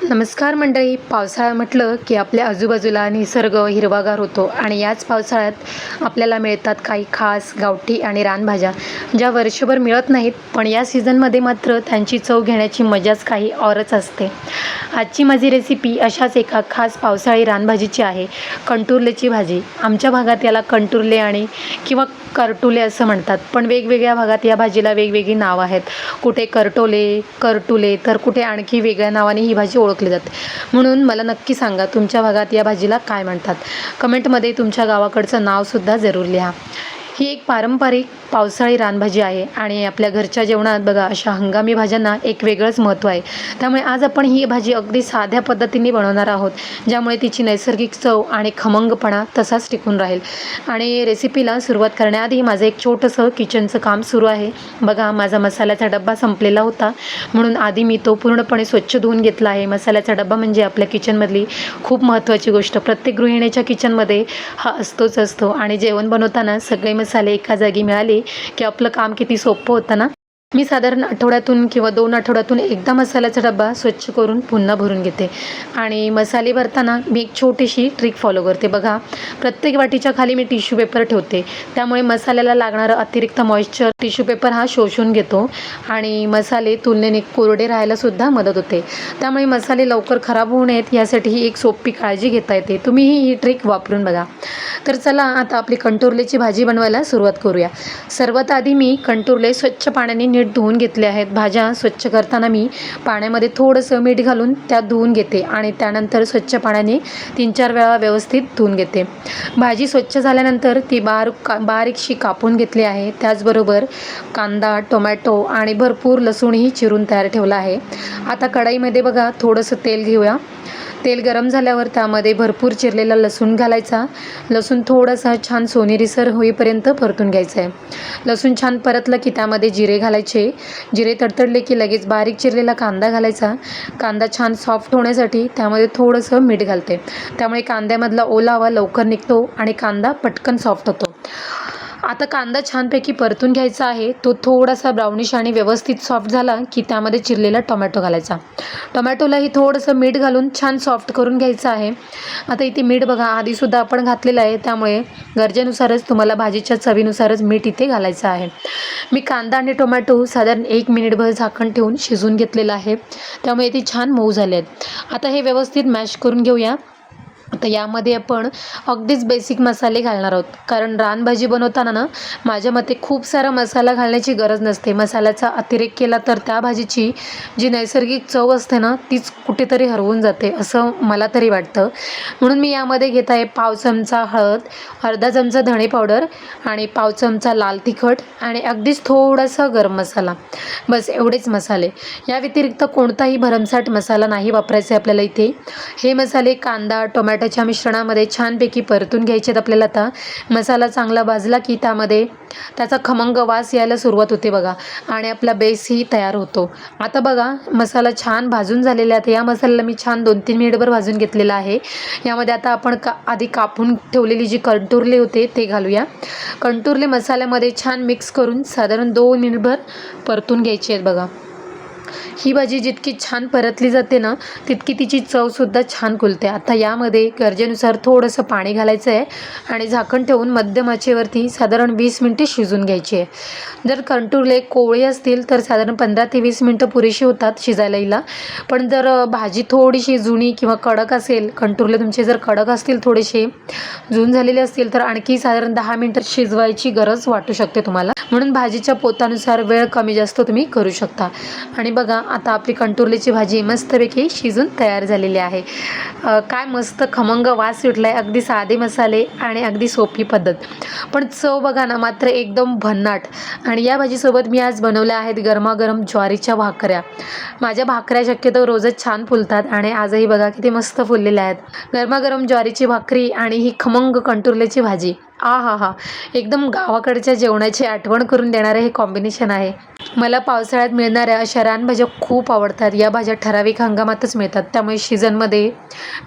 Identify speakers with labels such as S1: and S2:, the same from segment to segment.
S1: नमस्कार मंडळी. पावसाळा म्हटलं की आपल्या आजूबाजूला निसर्ग हिरवागार होतो आणि याच पावसाळ्यात आपल्याला मिळतात काही खास गावठी आणि रानभाज्या ज्या वर्षभर मिळत नाहीत, पण या सीझनमध्ये मात्र त्यांची चव घेण्याची मजाच काही औरच असते. आजची माझी रेसिपी अशाच एका खास पावसाळी रानभाजीची आहे, कंटुरलेची भाजी. आमच्या भागात याला कंटुरले आणि किंवा करटुले असं म्हणतात, पण वेगवेगळ्या भागात या भाजीला वेगवेगळी नावं आहेत. कुठे करटोले, करटुले तर कुठे आणखी वेगळ्या नावाने ही भाजी ओळखली जाते. म्हणून मला नक्की सांगा, तुमच्या भागात या भाजीला काय म्हणतात. कमेंटमध्ये तुमच्या गावाकडचं नावसुद्धा जरूर लिहा. ही एक पारंपरिक पावसाळी रानभाजी आहे आणि आपल्या घरच्या जेवणात बघा अशा हंगामी भाज्यांना एक वेगळंच महत्त्व आहे. त्यामुळे आज आपण ही भाजी अगदी साध्या पद्धतीने बनवणार आहोत, ज्यामुळे तिची नैसर्गिक चव आणि खमंगपणा तसाच टिकून राहील. आणि रेसिपीला सुरुवात करण्याआधी माझं एक छोटंसं किचनचं काम सुरू आहे. बघा, माझा मसाल्याचा डब्बा संपलेला होता, म्हणून आधी मी तो पूर्णपणे स्वच्छ धुवून घेतला आहे. मसाल्याचा डब्बा म्हणजे आपल्या किचनमधली खूप महत्त्वाची गोष्ट. प्रत्येक गृहिणीच्या किचनमध्ये हा असतोच असतो आणि जेवण बनवताना सगळे मसाले एका जागी मिळाले की आपलं काम किती सोपं होतं ना. मी साधारण आठवड्यातून किंवा 2 आठवड्यातून एकदा मसाल्याचा डब्बा स्वच्छ करून पुन्हा भरून घेते. आणि मसाले भरताना मी एक छोटीशी ट्रिक फॉलो करते. बघा, प्रत्येक वाटीच्या खाली मी टिश्यू पेपर ठेवते, त्यामुळे मसाल्याला लागणारं अतिरिक्त मॉइश्चर टिश्यू पेपर हा शोषून घेतो आणि मसाले तुलनेने कोरडे राहायलासुद्धा मदत होते. त्यामुळे मसाले लवकर खराब होऊ नयेत यासाठी ही एक सोपी काळजी घेता येते. तुम्हीही ही ट्रिक वापरून बघा. तर चला आता आपली कंटुरलेची भाजी बनवायला सुरुवात करूया. सर्वात आधी मी कंटुरले स्वच्छ पाण्याने नीट धुवून घेतले आहेत. भाज्या स्वच्छ करताना मी पाण्यामध्ये थोडंसं मीठ घालून त्यात धुवून घेते आणि त्यानंतर स्वच्छ पाण्याने 3-4 वेळा व्यवस्थित धुवून घेते. भाजी स्वच्छ झाल्यानंतर ती बारीकशी कापून घेतली आहे. त्याचबरोबर कांदा, टोमॅटो आणि भरपूर लसूणही चिरून तयार ठेवला आहे. आता कढईमध्ये बघा थोडंसं तेल घेऊया. तेल गरम झाल्यावर त्यामध्ये भरपूर चिरलेला लसूण घालायचा. लसूण थोडासा छान सोनेरीसर होईपर्यंत परतून घ्यायचं आहे. लसूण छान परतलं की त्यामध्ये जिरे घालायचे. जिरे तडतडले की लगेच बारीक चिरलेला कांदा घालायचा. कांदा छान सॉफ्ट होण्यासाठी त्यामध्ये थोडंसं मीठ घालते, त्यामुळे कांद्यामधला ओलावा लवकर निघतो आणि कांदा पटकन सॉफ्ट होतो. आता कांदा छानपैकी परतून घ्यायचा आहे. तो थोडासा ब्राउनिश आणि व्यवस्थित सॉफ्ट झाला की त्यामध्ये चिरलेला टोमॅटो घालायचा. टोमॅटोलाही थोडंसं मीठ घालून छान सॉफ्ट करून घ्यायचं आहे. आता इथे मीठ बघा आधीसुद्धा आपण घातलेलं आहे, त्यामुळे गरजेनुसारच तुम्हाला भाजीच्या चवीनुसारच मीठ इथे घालायचं आहे. मी कांदा आणि टोमॅटो साधारण 1 मिनिटभर झाकण ठेवून शिजवून घेतलेलं आहे, त्यामुळे ते छान मऊ झाले आहेत. आता हे व्यवस्थित मॅश करून घेऊया. आता यामध्ये आपण अगदीच बेसिक मसाले घालणार आहोत, कारण रानभाजी बनवताना ना माझ्या मते खूप सारा मसाला घालण्याची गरज नसते. मसाल्याचा अतिरेक केला तर त्या भाजीची जी नैसर्गिक चव असते ना तीच कुठेतरी हरवून जाते, असं मला तरी वाटतं. म्हणून मी यामध्ये घेत आहे पाव चमचा हळद, अर्धा चमचा धणे पावडर आणि पाव चमचा लाल तिखट आणि अगदीच थोडासा गरम मसाला. बस एवढेच मसाले. या व्यतिरिक्त कोणताही भरमसाठ मसाला नाही वापरायचा आहे आपल्याला इथे. हे मसाले कांदा टोमॅटोच्या मिश्रणामध्ये छानपैकी परतून घ्यायचे आहेत आपल्याला. आता मसाला चांगला भाजला की त्यामध्ये त्याचा खमंग वास यायला सुरुवात होते बघा, आणि आपला बेसही तयार होतो. आता बघा मसाला छान भाजून झालेला आहे. या मसाल्याला मी छान 2-3 मिनिटभर भाजून घेतलेला आहे. यामध्ये आता आपण आधी कापून ठेवलेली जी कंटुरले होते ते घालूया. कंटुरले मसाल्यामध्ये छान मिक्स करून साधारण 2 मिनिटभर परतून घ्यायची आहेत बघा. ही भाजी जितकी छान परतली जाते ना तितकी तिची चवसुद्धा छान खुलते. आता यामध्ये गरजेनुसार थोडंसं पाणी घालायचं आहे आणि झाकण ठेवून मध्यम आचेवरती साधारण 20 मिनिटे शिजून घ्यायची आहे. जर कंटुरले कोवळी असतील तर साधारण 15 ते 20 मिनिटं पुरेशी होतात शिजायला हिला. पण जर भाजी थोडीशी जुनी किंवा कडक असेल, कंटुरले तुमचे जर कडक असतील, थोडेसे जून झालेले असतील, तर आणखी साधारण 10 मिनिटं शिजवायची गरज वाटू शकते तुम्हाला. म्हणून भाजीच्या पोतानुसार वेळ कमी जास्त तुम्ही करू शकता. आणि बघा आता आपली कंटुरलेची भाजी मस्तपैकी शिजून तयार झालेली आहे. काय मस्त खमंग वास सुटला आहे. अगदी साधे मसाले आणि अगदी सोपी पद्धत, पण चव बघा ना मात्र एकदम भन्नाट. आणि या भाजीसोबत मी आज बनवल्या आहेत गरमागरम ज्वारीच्या भाकऱ्या. माझ्या भाकऱ्या शक्यतो रोजच छान फुलतात आणि आजही बघा किती मस्त फुललेल्या आहेत. गरमागरम ज्वारीची भाकरी आणि ही खमंग कंटुरलेची भाजी आहाहा! एकदम गावाकडच्या जेवणाची आठवण करून देणारं हे कॉम्बिनेशन आहे. मला पावसाळ्यात मिळणाऱ्या अशा रानभाज्या खूप आवडतात. या भाज्या ठराविक हंगामातच मिळतात. त्यामुळे सीझनमध्ये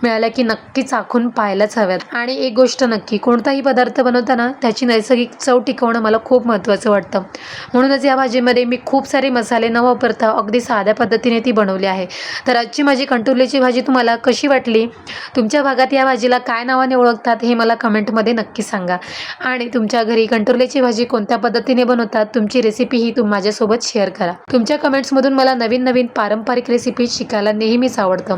S1: मिळाल्या की नक्की चाखून पाहायलाच हव्यात. आणि एक गोष्ट नक्की, कोणताही पदार्थ बनवताना त्याची नैसर्गिक चव टिकवणं मला खूप महत्त्वाचं वाटतं. म्हणूनच या भाजीमध्ये मी खूप सारे मसाले न वापरता अगदी साध्या पद्धतीने ती बनवली आहे. तर आजची माझी कंटोलेची भाजी तुम्हाला कशी वाटली? तुमच्या भागात या भाजीला काय नावाने ओळखतात हे मला कमेंटमध्ये नक्की सांगा. आणि तुमच्या घरी कंटोलेची भाजी कोणत्या पद्धतीने बनवतात, तुमची रेसिपीही माझ्यासोबत शेअर करा. तुमच्या कमेंट्समधून मला नवीन नवीन पारंपरिक रेसिपी शिकायला नेहमीच आवडतं.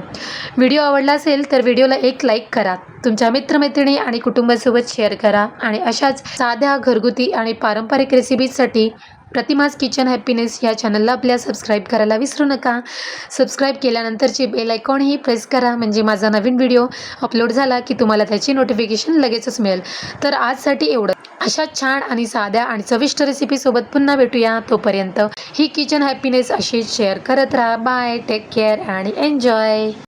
S1: व्हिडिओ आवडला असेल तर व्हिडिओला एक लाईक करा. तुमच्या मित्रमैत्रिणी आणि कुटुंबासोबत शेअर करा. आणि अशाच साध्या घरगुती आणि पारंपरिक रेसिपीजसाठी प्रतिमाज किचन हॅपीनेस या चॅनलला आपल्या सबस्क्राईब करायला विसरू नका. सबस्क्राईब केल्यानंतरची बेल आयकॉनही प्रेस करा, म्हणजे माझा नवीन व्हिडिओ अपलोड झाला की तुम्हाला त्याची नोटिफिकेशन लगेचच मिळेल. तर आजसाठी एवढं. अशा छान आणि साध्या आणि चविष्ट रेसिपीसोबत पुन्हा भेटूया. तोपर्यंत ही किचन हॅपीनेस अशीच शेअर करत राहा. बाय, टेक केअर आणि एन्जॉय.